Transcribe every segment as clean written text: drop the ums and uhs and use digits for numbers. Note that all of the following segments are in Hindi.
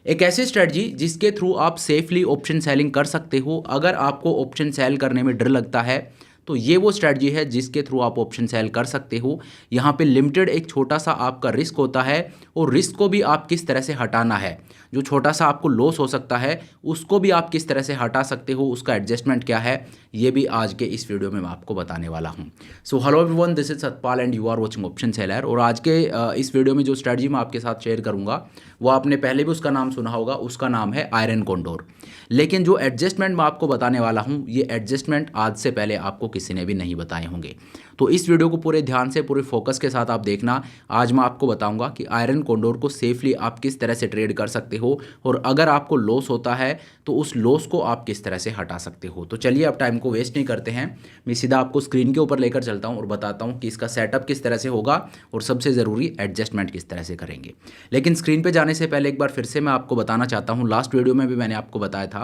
एक ऐसी स्ट्रेटजी जिसके थ्रू आप सेफली ऑप्शन सेलिंग कर सकते हो। अगर आपको ऑप्शन सेल करने में डर लगता है तो ये वो स्ट्रेटजी है जिसके थ्रू आप ऑप्शन सेल कर सकते हो। यहाँ पे लिमिटेड एक छोटा सा आपका रिस्क होता है और रिस्क को भी आप किस तरह से हटाना है, जो छोटा सा आपको लॉस हो सकता है उसको भी आप किस तरह से हटा सकते हो, उसका एडजस्टमेंट क्या है, ये भी आज के इस वीडियो में मैं आपको बताने वाला हूँ। So hello everyone, this is Satpal and you are watching option seller. और आज के इस वीडियो में जो स्ट्रेटजी मैं आपके साथ शेयर करूँगा वो आपने पहले भी उसका नाम सुना होगा, उसका नाम है आयरन कॉन्डोर। लेकिन जो एडजस्टमेंट मैं आपको बताने वाला हूँ ये एडजस्टमेंट आज से पहले आपको किसी ने भी नहीं बताए होंगे। तो इस वीडियो को पूरे ध्यान से पूरे फोकस के साथ आप देखना। आज मैं आपको बताऊंगा कि आयरन कॉन्डोर को सेफली आप किस तरह से ट्रेड कर सकते हो और अगर आपको लॉस होता है तो उस लॉस को आप किस तरह से हटा सकते हो। तो चलिए अब टाइम को वेस्ट नहीं करते हैं, मैं सीधा आपको स्क्रीन के ऊपर लेकर चलता हूं और बताता हूं कि इसका सेटअप किस तरह से होगा और सबसे ज़रूरी एडजस्टमेंट किस तरह से करेंगे। लेकिन स्क्रीन पे जाने से पहले एक बार फिर से मैं आपको बताना चाहता हूं, लास्ट वीडियो में भी मैंने आपको बताया था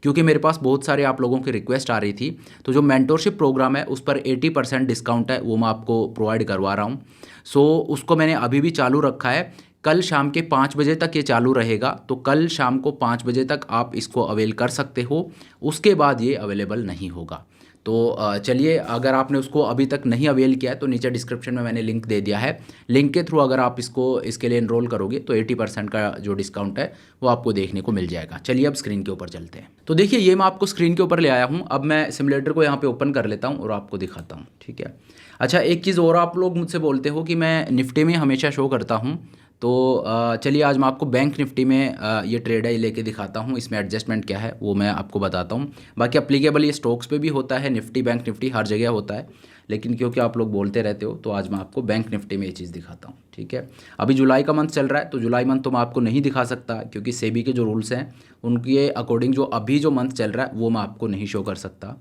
क्योंकि मेरे पास बहुत सारे आप लोगों की रिक्वेस्ट आ रही थी, तो जो मेंटोरशिप प्रोग्राम है उस पर 80% डिस्काउंट है वो मैं आपको प्रोवाइड करवा रहा हूँ। सो उसको मैंने अभी भी चालू रखा है, कल शाम के 5 बजे तक ये चालू रहेगा। तो कल शाम को 5 बजे तक आप इसको अवेल कर सकते हो, उसके बाद ये अवेलेबल नहीं होगा। तो चलिए, अगर आपने उसको अभी तक नहीं अवेल किया है तो नीचे डिस्क्रिप्शन में मैंने लिंक दे दिया है, लिंक के थ्रू अगर आप इसके लिए इनरोल करोगे तो 80% का जो डिस्काउंट है वो आपको देखने को मिल जाएगा। चलिए अब स्क्रीन के ऊपर चलते हैं। तो देखिए ये मैं आपको स्क्रीन के ऊपर ले आया हूँ। अब मैं सिमुलेटर को यहाँ पे ओपन कर लेता हूँ और आपको दिखाता हूँ, ठीक है। अच्छा, एक चीज़ और आप लोग मुझसे बोलते हो कि मैं निफ्टी में हमेशा शो करता हूँ, तो चलिए आज मैं आपको बैंक निफ्टी में ये ट्रेड है ये लेके दिखाता हूँ, इसमें एडजस्टमेंट क्या है वो मैं आपको बताता हूँ। बाकी अप्लीकेबल ये स्टॉक्स पे भी होता है, निफ्टी बैंक निफ्टी हर जगह होता है, लेकिन क्योंकि आप लोग बोलते रहते हो तो आज मैं आपको बैंक निफ्टी में ये चीज़ दिखाता हूँ, ठीक है। अभी जुलाई का मंथ चल रहा है तो जुलाई मंथ तो मैं आपको नहीं दिखा सकता क्योंकि सेबी के जो रूल्स हैं उनके अकॉर्डिंग जो अभी जो मंथ चल रहा है वो मैं आपको नहीं शो कर सकता।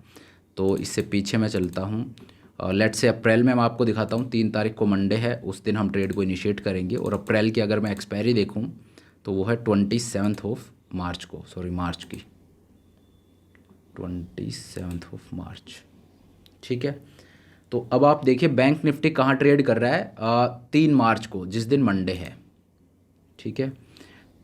तो इससे पीछे मैं चलता हूँ, लेट से अप्रैल में मैं आपको दिखाता हूँ। 3 तारीख को मंडे है, उस दिन हम ट्रेड को इनिशिएट करेंगे और अप्रैल की अगर मैं एक्सपायरी देखूँ तो वो है 27 को, सॉरी मार्च की 27 ठीक है। तो अब आप देखिए बैंक निफ्टी कहाँ ट्रेड कर रहा है, 3 मार्च को जिस दिन मंडे है, ठीक है।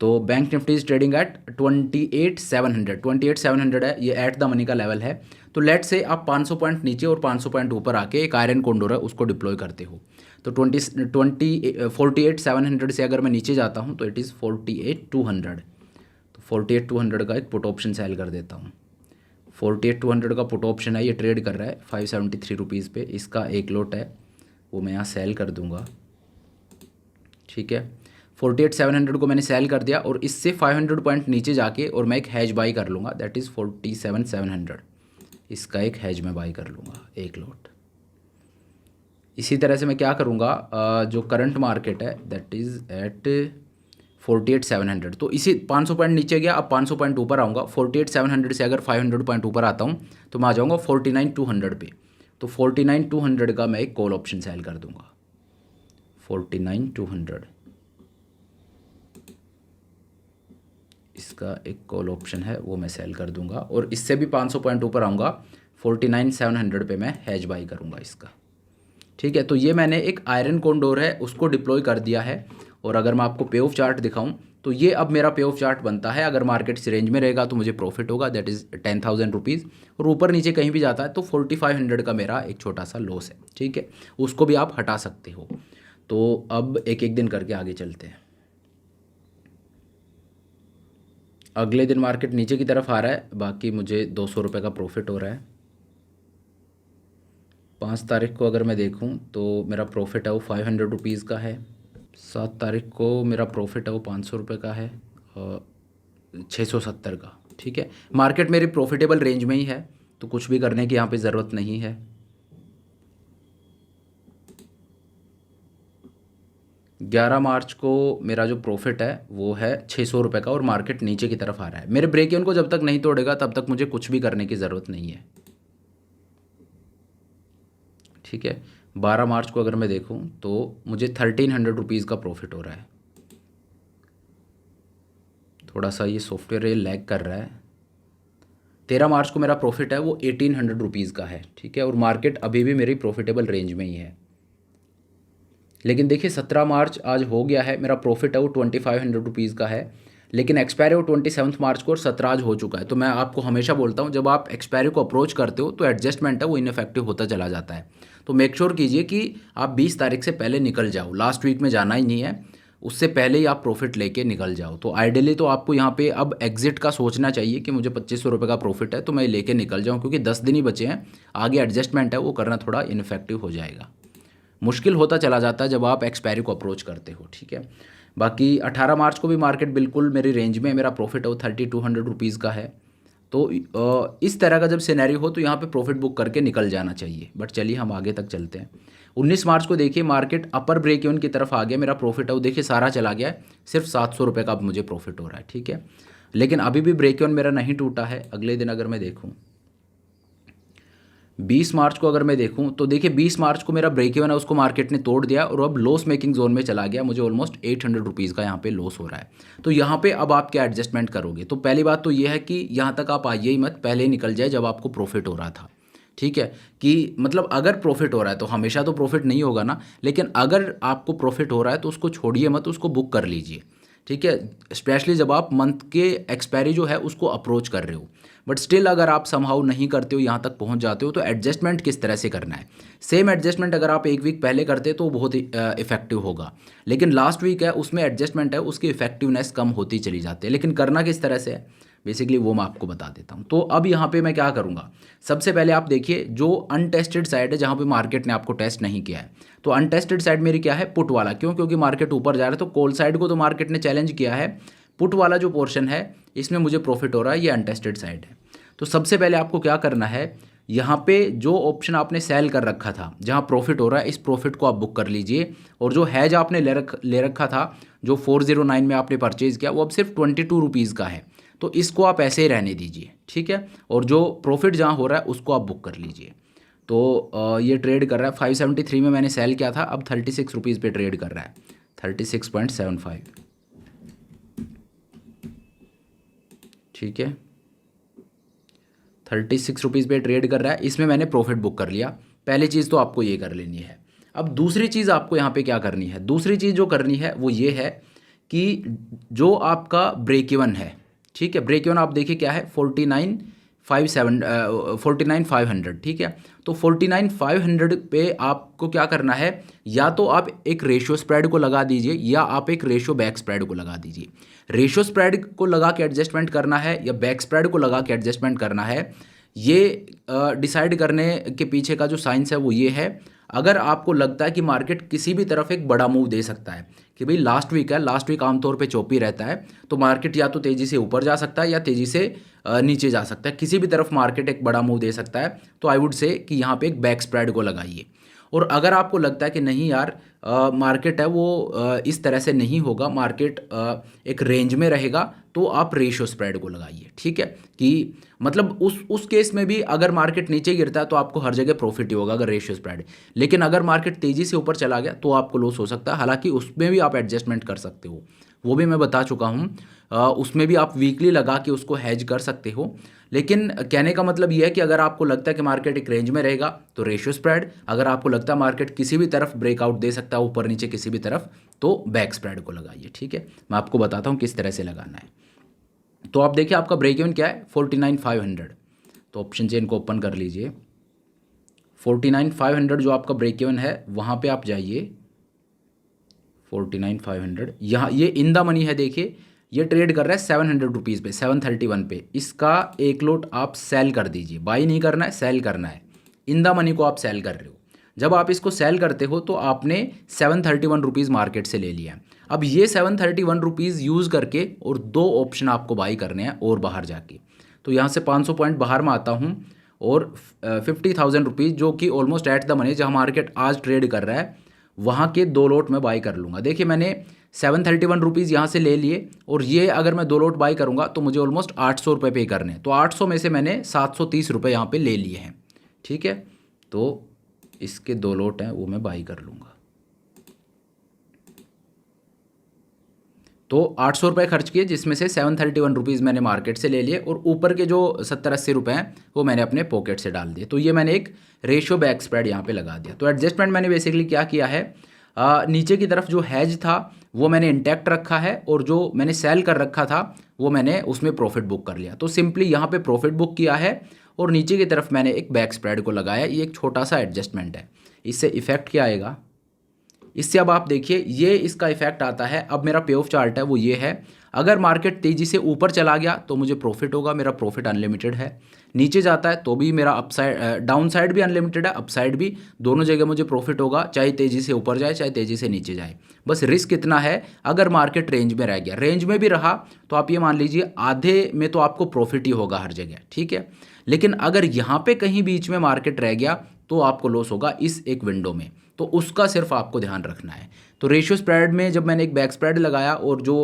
तो bank Nifty is trading at 28,700 है, ये एट द मनी का लेवल है। तो लेट से आप 500 पॉइंट नीचे और 500 पॉइंट ऊपर आके एक आयरन कॉन्डोर है उसको डिप्लॉय करते हो। तो 48,700 से अगर मैं नीचे जाता हूँ तो इट इज़ 48,200। तो 48,200 का एक पुट ऑप्शन सेल कर देता हूँ। 48,200 का पुट ऑप्शन है, ये ट्रेड कर रहा है 573 रुपीज़ पे। इसका एक लोट है वो मैं यहाँ सेल कर दूँगा, ठीक है। 48,700 को मैंने सेल कर दिया और इससे 500 पॉइंट नीचे जाके और मैं एक हैज बाई कर लूँगा, दैट इज़ 47,700। इसका एक हैज में बाई कर लूँगा, एक लोट। इसी तरह से मैं क्या करूँगा, जो करंट मार्केट है दैट इज़ एट 48,700। तो इसी 500 पॉइंट नीचे गया, अब 500 पॉइंट ऊपर आऊँगा। 48,700 से अगर 500 पॉइंट ऊपर आता हूँ तो मैं आ जाऊँगा 49,200 पे। तो 49,200 का मैं एक कॉल ऑप्शन सेल कर दूँगा, 49,200। इसका एक कॉल ऑप्शन है वो मैं सेल कर दूंगा और इससे भी 500 पॉइंट ऊपर आऊँगा, 49,700 पे मैं हैज बाई करूँगा इसका, ठीक है। तो ये मैंने एक आयरन कॉन्डोर है उसको डिप्लॉय कर दिया है। और अगर मैं आपको पे ऑफ चार्ट दिखाऊं तो ये अब मेरा पे ऑफ चार्ट बनता है। अगर मार्केट इस रेंज में रहेगा तो मुझे प्रॉफिट होगा, दैट इज़ 10,000 रुपीज़, और ऊपर नीचे कहीं भी जाता है तो 4,500 का मेरा एक छोटा सा लॉस है, ठीक है। उसको भी आप हटा सकते हो। तो अब एक एक दिन करके आगे चलते हैं। अगले दिन मार्केट नीचे की तरफ आ रहा है, बाकी मुझे 200 रुपये का प्रॉफिट हो रहा है। 5 तारीख को अगर मैं देखूं तो मेरा प्रॉफिट है वो 500 रुपीज़ का है। 7 तारीख को मेरा प्रॉफिट है वो 500 रुपये का है और 670 का, ठीक है। मार्केट मेरी प्रॉफिटेबल रेंज में ही है तो कुछ भी करने की यहाँ पे ज़रूरत नहीं है। 11 मार्च को मेरा जो प्रॉफिट है वो है 600 रुपये का और मार्केट नीचे की तरफ आ रहा है। मेरे ब्रेक इवन को जब तक नहीं तोड़ेगा तब तक मुझे कुछ भी करने की ज़रूरत नहीं है, ठीक है। 12 मार्च को अगर मैं देखूं तो मुझे 1,300 रुपीज़ का प्रॉफिट हो रहा है। थोड़ा सा ये सॉफ्टवेयर ये लैग कर रहा है। 13 मार्च को मेरा प्रॉफिट है वो 1,800 रुपीज़ का है, ठीक है। और मार्केट अभी भी मेरी प्रॉफिटेबल रेंज में ही है। लेकिन देखिए 17 मार्च आज हो गया है, मेरा प्रॉफिट है वो 2,500 रुपीज़ का है। लेकिन एक्सपायरी वो 27 मार्च को और 17 आज हो चुका है। तो मैं आपको हमेशा बोलता हूँ जब आप एक्सपायरी को अप्रोच करते हो तो एडजस्टमेंट है वो इनफेक्टिव होता चला जाता है। तो मेक श्योर कीजिए कि आप 20 तारीख से पहले निकल जाओ, लास्ट वीक में जाना ही नहीं है, उससे पहले ही आप प्रॉफिट लेके निकल जाओ। तो आइडियली तो आपको यहाँ पे अब एग्जिट का सोचना चाहिए कि मुझे 2500 रुपये का प्रॉफिट है तो मैं लेके निकल जाऊँ, क्योंकि 10 दिन ही बचे हैं, आगे एडजस्टमेंट है वो करना थोड़ा इनफेक्टिव हो जाएगा, मुश्किल होता चला जाता है जब आप एक्सपायरी को अप्रोच करते हो। ठीक है, बाकी 18 मार्च को भी मार्केट बिल्कुल मेरी रेंज में, मेरा प्रॉफिट है वो 3200 रुपीज़ का है। तो इस तरह का जब सिनेरियो हो तो यहाँ पे प्रॉफिट बुक करके निकल जाना चाहिए। बट चलिए हम आगे तक चलते हैं। 19 मार्च को देखिए मार्केट अपर ब्रेक इवन की तरफ आ गया, मेरा प्रॉफिट है वो देखिए सारा चला गया है, सिर्फ 700 रुपये का अब मुझे प्रॉफिट हो रहा है। ठीक है, लेकिन अभी भी ब्रेक इवन मेरा नहीं टूटा है। अगले दिन अगर मैं देखूँ 20 मार्च को, अगर मैं देखूं तो देखिए 20 मार्च को मेरा ब्रेक इवन है उसको मार्केट ने तोड़ दिया और अब लॉस मेकिंग जोन में चला गया, मुझे ऑलमोस्ट 800 रुपीज़ का यहाँ पे लॉस हो रहा है। तो यहाँ पे अब आप क्या एडजस्टमेंट करोगे? तो पहली बात तो ये है कि यहाँ तक आप आइए ही मत, पहले ही निकल जाए जब आपको प्रॉफिट हो रहा था। ठीक है, कि मतलब अगर प्रॉफिट हो रहा है तो हमेशा तो प्रॉफिट नहीं होगा ना, लेकिन अगर आपको प्रॉफिट हो रहा है तो उसको छोड़िए मत, उसको बुक कर लीजिए। ठीक है, स्पेशली जब आप मंथ के एक्सपायरी जो है उसको अप्रोच कर रहे हो। बट स्टिल अगर आप समहाउ नहीं करते हो, यहाँ तक पहुँच जाते हो, तो एडजस्टमेंट किस तरह से करना है? सेम एडजस्टमेंट अगर आप एक वीक पहले करते तो बहुत ही इफेक्टिव होगा, लेकिन लास्ट वीक है उसमें एडजस्टमेंट है उसकी इफेक्टिवनेस कम होती चली जाती है। लेकिन करना किस तरह से है बेसिकली वो मैं आपको बता देता हूँ। तो अब यहाँ पे मैं क्या करूँगा, सबसे पहले आप देखिए जो अनटेस्टेड साइड है जहाँ पे मार्केट ने आपको टेस्ट नहीं किया है, तो अनटेस्टेड साइड मेरी क्या है? पुट वाला। क्यों? क्योंकि मार्केट ऊपर जा रहा है, तो कॉल साइड को तो मार्केट ने चैलेंज किया है, पुट वाला जो पोर्शन है इसमें मुझे प्रॉफिट हो रहा है, ये अनटेस्टेड साइड है। तो सबसे पहले आपको क्या करना है, यहाँ पे जो ऑप्शन आपने सेल कर रखा था जहाँ प्रॉफिट हो रहा है, इस प्रॉफिट को आप बुक कर लीजिए। और जो हैज आपने ले रखा था, जो 409 में आपने परचेज़ किया, वो अब सिर्फ 22 रुपीज़ का है, तो इसको आप ऐसे ही रहने दीजिए। ठीक है, और जो प्रॉफिट जहाँ हो रहा है उसको आप बुक कर लीजिए। तो ये ट्रेड कर रहा है 573 में मैंने सेल किया था, अब 36 रुपीज़ पे ट्रेड कर रहा है, 36.75। ठीक है, 36 रुपीज़ पे ट्रेड कर रहा है, इसमें मैंने प्रॉफिट बुक कर लिया। पहली चीज़ तो आपको ये कर लेनी है। अब दूसरी चीज़ आपको यहाँ पे क्या करनी है? दूसरी चीज़ जो करनी है वो ये है कि जो आपका ब्रेक इवन है, ठीक है, ब्रेक इवन आप देखिए क्या है, 49,500। ठीक है, तो 49,500 पे आपको क्या करना है, या तो आप एक रेशियो स्प्रेड को लगा दीजिए या आप एक रेशियो बैक स्प्रेड को लगा दीजिए। रेशियो स्प्रेड को लगा के एडजस्टमेंट करना है या बैक स्प्रेड को लगा के एडजस्टमेंट करना है, ये डिसाइड करने के पीछे का जो साइंस है वो ये है, अगर आपको लगता है कि मार्केट किसी भी तरफ एक बड़ा मूव दे सकता है, कि भाई लास्ट वीक है, लास्ट वीक आमतौर पे चौपी रहता है, तो मार्केट या तो तेज़ी से ऊपर जा सकता है या तेज़ी से नीचे जा सकता है, किसी भी तरफ मार्केट एक बड़ा मूव दे सकता है, तो आई वुड से कि यहाँ पे एक बैक स्प्रेड को लगाइए। और अगर आपको लगता है कि नहीं यार मार्केट है वो इस तरह से नहीं होगा, मार्केट एक रेंज में रहेगा, तो आप रेशियो स्प्रेड को लगाइए। ठीक है, कि मतलब उस केस में भी अगर मार्केट नीचे गिरता है तो आपको हर जगह प्रॉफिट ही होगा अगर रेशियो स्प्रेड, लेकिन अगर मार्केट तेज़ी से ऊपर चला गया तो आपको लॉस हो सकता है। हालांकि उसमें भी आप एडजस्टमेंट कर सकते हो, वो भी मैं बता चुका हूँ, उसमें भी आप वीकली लगा के उसको हैज कर सकते हो। लेकिन कहने का मतलब ये है कि अगर आपको लगता है कि मार्केट एक रेंज में रहेगा तो रेशियो स्प्रेड, अगर आपको लगता है मार्केट किसी भी तरफ ब्रेकआउट दे सकता है ऊपर नीचे किसी भी तरफ, तो बैक स्प्रेड को लगाइए। ठीक है, मैं आपको बताता हूँ किस तरह से लगाना है। तो आप देखिए आपका ब्रेक इवन क्या है, 49,500। तो ऑप्शन चेन को ओपन कर लीजिए, 49,500 जो आपका ब्रेक इवन है वहाँ पे आप जाइए, 49,500 यहाँ ये इन द मनी है। देखिए ये ट्रेड कर रहा है 700 रुपीज़ पे, 731 पे, इसका एक लोट आप सेल कर दीजिए, बाई नहीं करना है, सेल करना है। इन द मनी को आप सेल कर रहे हो, जब आप इसको सेल करते हो तो आपने 731 रुपीज़ मार्केट से ले लिया है। अब ये 731 रुपीज़ यूज़ करके और दो ऑप्शन आपको बाई करने हैं और बाहर जाके, तो यहाँ से 500 पॉइंट बाहर में आता हूँ और 50,000 रुपीज़ जो कि ऑलमोस्ट एट द मनी जहाँ मार्केट आज ट्रेड कर रहा है वहाँ के दो लोट में बाई कर लूँगा। देखिए मैंने 731 रुपीज़ यहाँ से ले लिए और ये अगर मैं दो लोट बाई करूँगा तो मुझे ऑलमोस्ट 800 रुपये पे करने हैं, तो 800 में से मैंने 730 रुपये यहाँ पे ले लिए हैं। ठीक है, तो इसके दो लोट हैं वो मैं बाई कर लूँगा। तो 800 रुपये खर्च किए जिसमें से 731 रुपीज़ मैंने मार्केट से ले लिए और ऊपर के जो 70-80 रुपये हैं वो मैंने अपने पॉकेट से डाल दिए। तो ये मैंने एक रेशियो बैक स्प्रेड यहाँ पे लगा दिया। तो एडजस्टमेंट मैंने बेसिकली क्या किया है, नीचे की तरफ जो हैज था वो मैंने इंटैक्ट रखा है और जो मैंने सेल कर रखा था वो मैंने उसमें प्रॉफिट बुक कर लिया। तो सिंपली यहाँ पे प्रॉफिट बुक किया है और नीचे की तरफ मैंने एक बैक स्प्रेड को लगाया। ये एक छोटा सा एडजस्टमेंट है। इससे इफेक्ट क्या आएगा, इससे अब आप देखिए ये इसका इफेक्ट आता है। अब मेरा पे ऑफ चार्ट है वो ये है, अगर मार्केट तेज़ी से ऊपर चला गया तो मुझे प्रॉफिट होगा, मेरा प्रॉफिट अनलिमिटेड है। नीचे जाता है तो भी मेरा अपसाइड डाउन साइड भी अनलिमिटेड है, अपसाइड भी, दोनों जगह मुझे प्रॉफिट होगा, चाहे तेज़ी से ऊपर जाए चाहे तेज़ी से नीचे जाए। बस रिस्क इतना है, अगर मार्केट रेंज में रह गया, रेंज में भी रहा तो आप ये मान लीजिए आधे में तो आपको प्रॉफिट ही होगा हर जगह, ठीक है। लेकिन अगर यहाँ पे कहीं बीच में मार्केट रह गया तो आपको लॉस होगा इस एक विंडो में, तो उसका सिर्फ आपको ध्यान रखना है। तो रेशियो स्प्रेड में जब मैंने एक बैक स्प्रेड लगाया और जो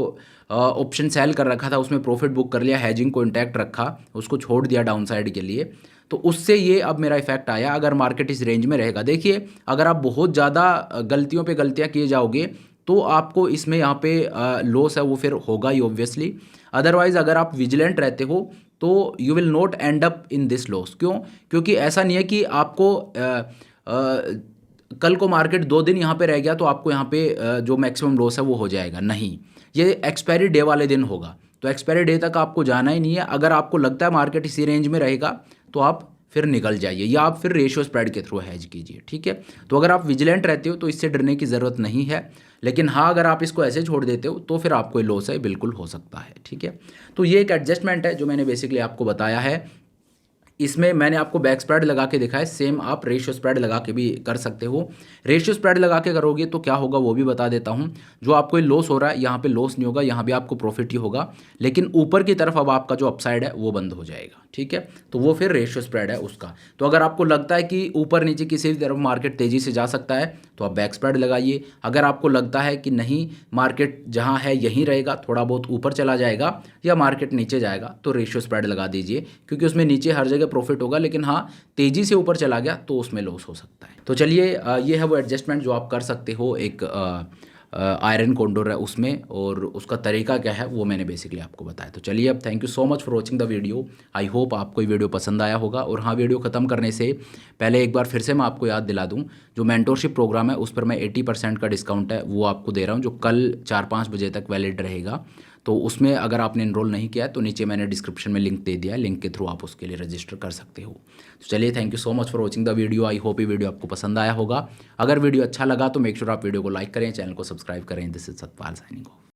ऑप्शन सेल कर रखा था उसमें प्रॉफिट बुक कर लिया, हैजिंग को इंटैक्ट रखा, उसको छोड़ दिया डाउन साइड के लिए, तो उससे ये अब मेरा इफेक्ट आया। अगर मार्केट इस रेंज में रहेगा, देखिए अगर आप बहुत ज़्यादा गलतियों पे गलतियाँ किए जाओगे तो आपको इसमें यहाँ पे लॉस है वो फिर होगा ही ऑब्वियसली। अदरवाइज़ अगर आप विजिलेंट रहते हो तो you will not and up in this loss. क्यों? क्योंकि ऐसा नहीं है कि आपको कल को मार्केट 2 दिन यहाँ पे रह गया तो आपको यहाँ पे जो मैक्सिमम लॉस है वो हो जाएगा, नहीं, ये एक्सपायरी डे वाले दिन होगा। तो एक्सपायरी डे तक आपको जाना ही नहीं है। अगर आपको लगता है मार्केट इसी रेंज में रहेगा तो आप फिर निकल जाइए या आप फिर रेशियो स्प्रेड के थ्रू हैज कीजिए, ठीक है। तो अगर आप विजिलेंट रहते हो तो इससे डरने की ज़रूरत नहीं है। लेकिन हाँ, अगर आप इसको ऐसे छोड़ देते हो तो फिर आपको लॉस है बिल्कुल हो सकता है, ठीक है। तो ये एक एडजस्टमेंट है जो मैंने बेसिकली आपको बताया है। इसमें मैंने आपको बैक स्प्रेड लगा के दिखाया, सेम आप रेशियो स्प्रेड लगा के भी कर सकते हो। रेशियो स्प्रेड लगा के करोगे तो क्या होगा वो भी बता देता हूँ। जो आपको लॉस हो रहा है यहाँ पे लॉस नहीं होगा, यहाँ भी आपको प्रॉफिट ही होगा, लेकिन ऊपर की तरफ अब आपका जो अपसाइड है वो बंद हो जाएगा, ठीक है। तो वो फिर रेशियो स्प्रेड है उसका। तो अगर आपको लगता है कि ऊपर नीचे किसी भी तरफ मार्केट तेज़ी से जा सकता है तो आप बैक स्प्रेड लगाइए। अगर आपको लगता है कि नहीं मार्केट जहाँ है यहीं रहेगा, थोड़ा बहुत ऊपर चला जाएगा या मार्केट नीचे जाएगा, तो रेशियो स्प्रेड लगा दीजिए, क्योंकि उसमें नीचे हर जगह प्रॉफिट होगा, लेकिन हाँ तेज़ी से ऊपर चला गया तो उसमें लॉस हो सकता है। तो चलिए ये है वो एडजस्टमेंट जो आप कर सकते हो एक आयरन कॉन्डोर है उसमें, और उसका तरीका क्या है वो मैंने बेसिकली आपको बताया। तो चलिए अब thank you so much for watching the video. I hope आपको ये वीडियो पसंद आया होगा। और हाँ, वीडियो ख़त्म करने से पहले एक बार फिर से मैं आपको याद दिला दूँ, जो मेंटोरशिप प्रोग्राम है उस पर मैं 80% का डिस्काउंट है वो आपको दे रहा हूँ, जो कल 4-5 बजे तक वैलिड रहेगा। तो उसमें अगर आपने इनरोल नहीं किया है तो नीचे मैंने डिस्क्रिप्शन में लिंक दे दिया है, लिंक के थ्रू आप उसके लिए रजिस्टर कर सकते हो। तो चलिए thank you so much for watching the video. I hope ये वीडियो आपको पसंद आया होगा। अगर वीडियो अच्छा लगा तो मेक श्योर आप वीडियो को लाइक करें, चैनल को सब्सक्राइब करें। This is Satpal signing off.